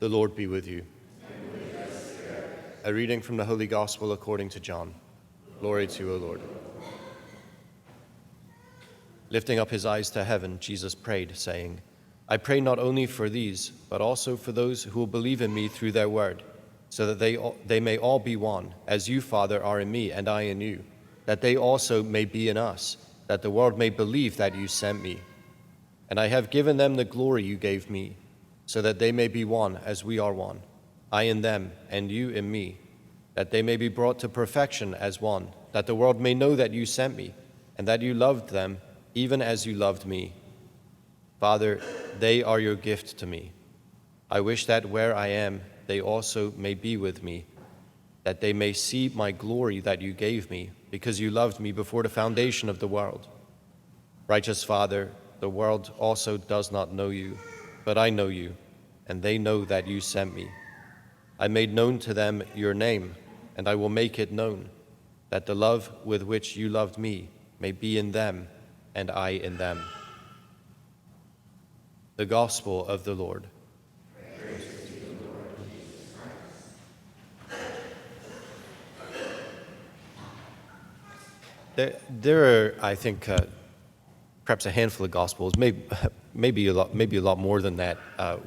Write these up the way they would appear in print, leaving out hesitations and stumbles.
The Lord be with you. A reading from the Holy Gospel according to John. Glory to you, O Lord. Lifting up his eyes to heaven, Jesus prayed, saying, I pray not only for these, but also for those who will believe in me through their word, so that they may all be one, as you, Father, are in me and I in you, that they also may be in us, that the world may believe that you sent me. And I have given them the glory you gave me, so that they may be one as we are one, I in them and you in me, that they may be brought to perfection as one, that the world may know that you sent me, and that you loved them even as you loved me. Father, they are your gift to me. I wish that where I am, they also may be with me, that they may see my glory that you gave me, because you loved me before the foundation of the world. Righteous Father, the world also does not know you, but I know you, and they know that you sent me. I made known to them your name, and I will make it known, that the love with which you loved me may be in them, and I in them. The Gospel of the Lord. Praise to you, Lord Jesus Christ. There are, I think, perhaps a handful of Gospels, maybe a lot more than that,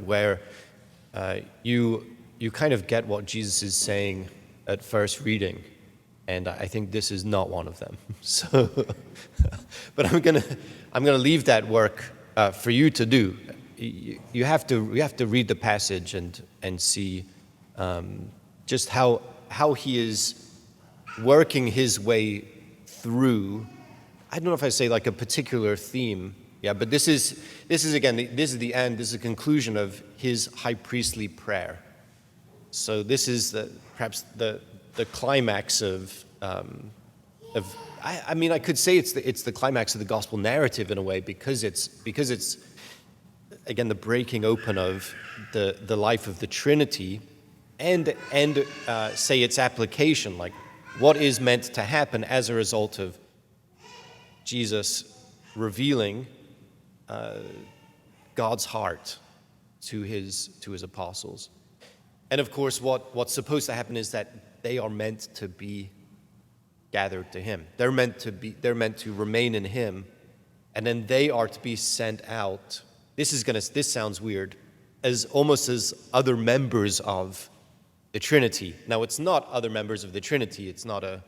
where you kind of get what Jesus is saying at first reading, and I think this is not one of them. So, but I'm gonna leave that work for you to do. You have to read the passage and see just how he is working his way through. I don't know if I say like a particular theme, yeah, but this is again, this is the end, this is the conclusion of his high priestly prayer. So this is perhaps the climax of I mean, I could say it's the climax of the gospel narrative in a way, because it's again the breaking open of the life of the Trinity, and say its application, like what is meant to happen as a result of Jesus revealing God's heart to his apostles. And of course, what's supposed to happen is that they are meant to be gathered to him. They're meant to remain in him, and then they are to be sent out. This sounds weird, as almost as other members of the Trinity. Now, it's not other members of the Trinity. It's not a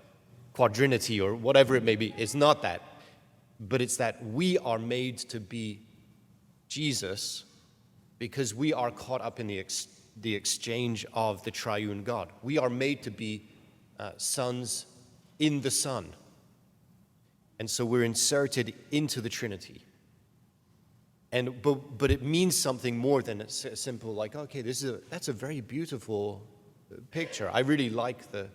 quadrinity or whatever it may be. It's not that. But it's that we are made to be Jesus because we are caught up in the exchange of the triune God. We are made to be sons in the Son. And so we're inserted into the Trinity. But it means something more than a simple, like, okay, that's a very beautiful picture. I really like the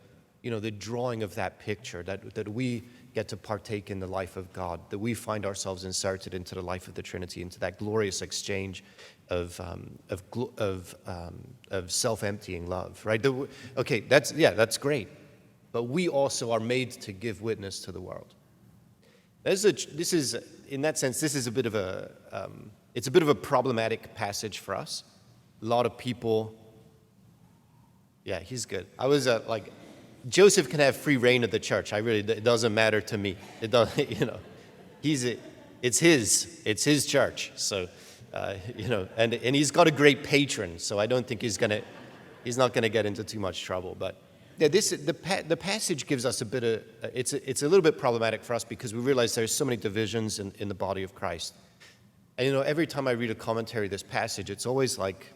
drawing of that picture, that we get to partake in the life of God, that we find ourselves inserted into the life of the Trinity, into that glorious exchange of self-emptying love, right? Okay, that's great, but we also are made to give witness to the world. This is in that sense, this is a bit of a problematic passage for us. A lot of people. Yeah, he's good. I was like, Joseph can have free reign of the church. It doesn't matter to me. It does, it's his church. So, and he's got a great patron. So I don't think he's not gonna get into too much trouble. But yeah, the passage gives us a bit of, it's a little bit problematic for us because we realize there's so many divisions in the body of Christ. And every time I read a commentary of this passage, it's always like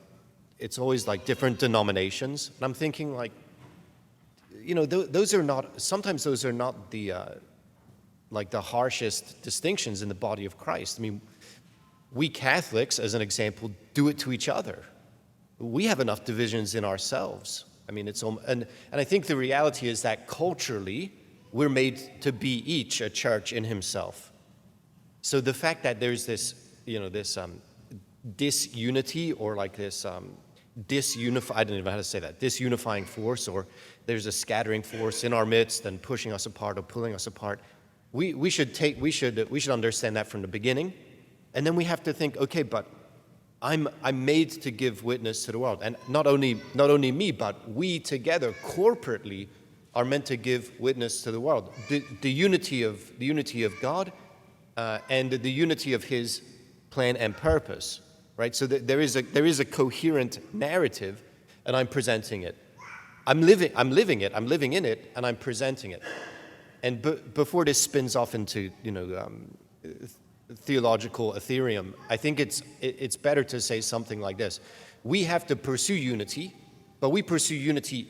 different denominations. And I'm thinking like, those are not the the harshest distinctions in the body of Christ. I mean, we Catholics, as an example, do it to each other. We have enough divisions in ourselves. I mean, and I think the reality is that culturally, we're made to be each a church in himself. So the fact that there's this disunity, or like this I don't even know how to say that, disunifying force, or there's a scattering force in our midst and pushing us apart or pulling us apart. We should understand that from the beginning, and then we have to think, okay, but I'm made to give witness to the world. And not only me, but we together corporately are meant to give witness to the world. The unity of God and the unity of his plan and purpose, right? So there is a coherent narrative, and I'm presenting it. I'm living it, I'm living in it, and I'm presenting it. And before this spins off into, theological Ethereum, I think it's better to say something like this. We have to pursue unity, but we pursue unity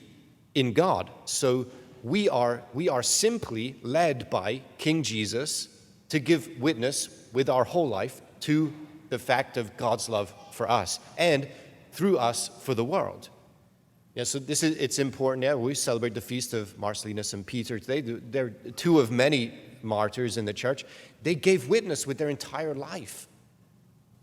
in God. So we are simply led by King Jesus to give witness with our whole life to the fact of God's love for us and through us for the world. Yeah, so it's important. Yeah, we celebrate the feast of Marcellinus and Peter today. They're two of many martyrs in the church. They gave witness with their entire life.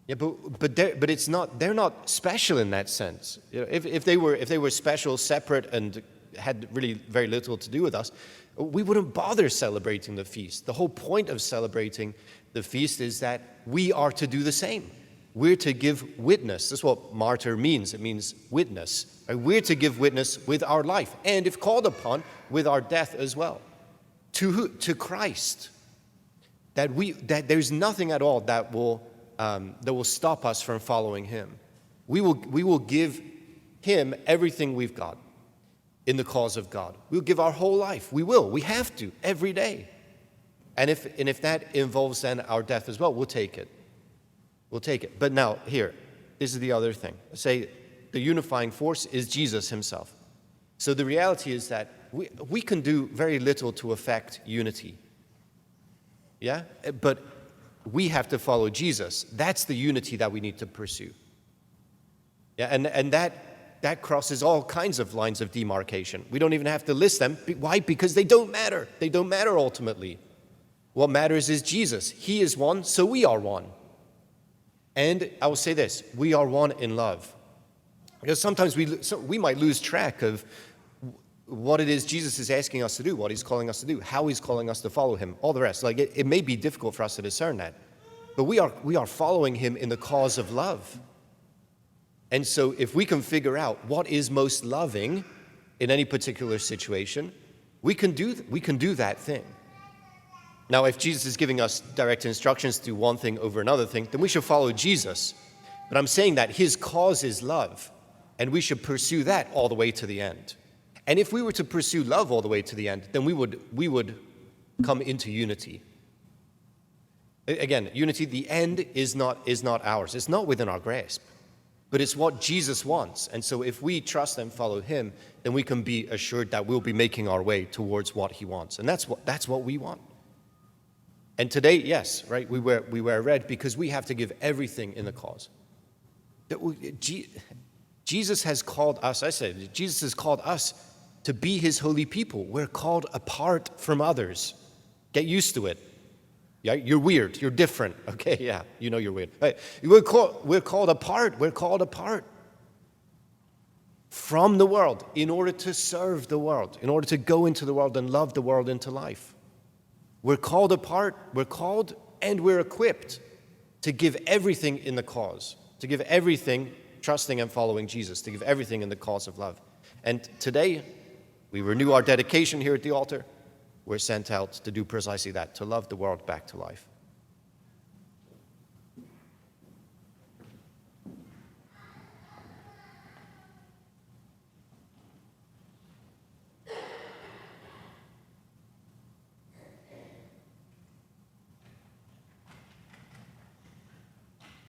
Yeah, but it's not. They're not special in that sense. If they were special, separate, and had really very little to do with us, we wouldn't bother celebrating the feast. The whole point of celebrating the feast is that we are to do the same. We're to give witness. That's what martyr means. It means witness. We're to give witness with our life, and if called upon, with our death as well. To who? To Christ. That there's nothing at all that will stop us from following him. We will give him everything we've got in the cause of God. We'll give our whole life. We have to, every day. And if that involves then our death as well, we'll take it. We'll take it. But now, here, this is the other thing. Say the unifying force is Jesus himself. So the reality is that we can do very little to affect unity. Yeah? But we have to follow Jesus. That's the unity that we need to pursue. Yeah, and that crosses all kinds of lines of demarcation. We don't even have to list them. Why? Because they don't matter. They don't matter ultimately. What matters is Jesus. He is one, so we are one. And I will say this, we are one in love. Because sometimes we might lose track of what it is Jesus is asking us to do, what he's calling us to do, how he's calling us to follow him, all the rest. Like it may be difficult for us to discern that. But we are following him in the cause of love. And so if we can figure out what is most loving in any particular situation, we can do that thing. Now, if Jesus is giving us direct instructions to do one thing over another thing, then we should follow Jesus. But I'm saying that his cause is love, and we should pursue that all the way to the end. And if we were to pursue love all the way to the end, then we would come into unity. Again, unity, the end is not ours. It's not within our grasp. But it's what Jesus wants. And so if we trust and follow him, then we can be assured that we'll be making our way towards what he wants. And that's what we want. And today, yes, right, we wear red because we have to give everything in the cause. Jesus has called us, Jesus has called us to be his holy people. We're called apart from others. Get used to it. Yeah, you're weird, you're different. Okay, yeah, you know you're weird. Right. We're called apart from the world in order to serve the world, in order to go into the world and love the world into life. We're called apart, we're called and we're equipped to give everything in the cause, to give everything trusting and following Jesus, to give everything in the cause of love. And today, we renew our dedication here at the altar. We're sent out to do precisely that, to love the world back to life.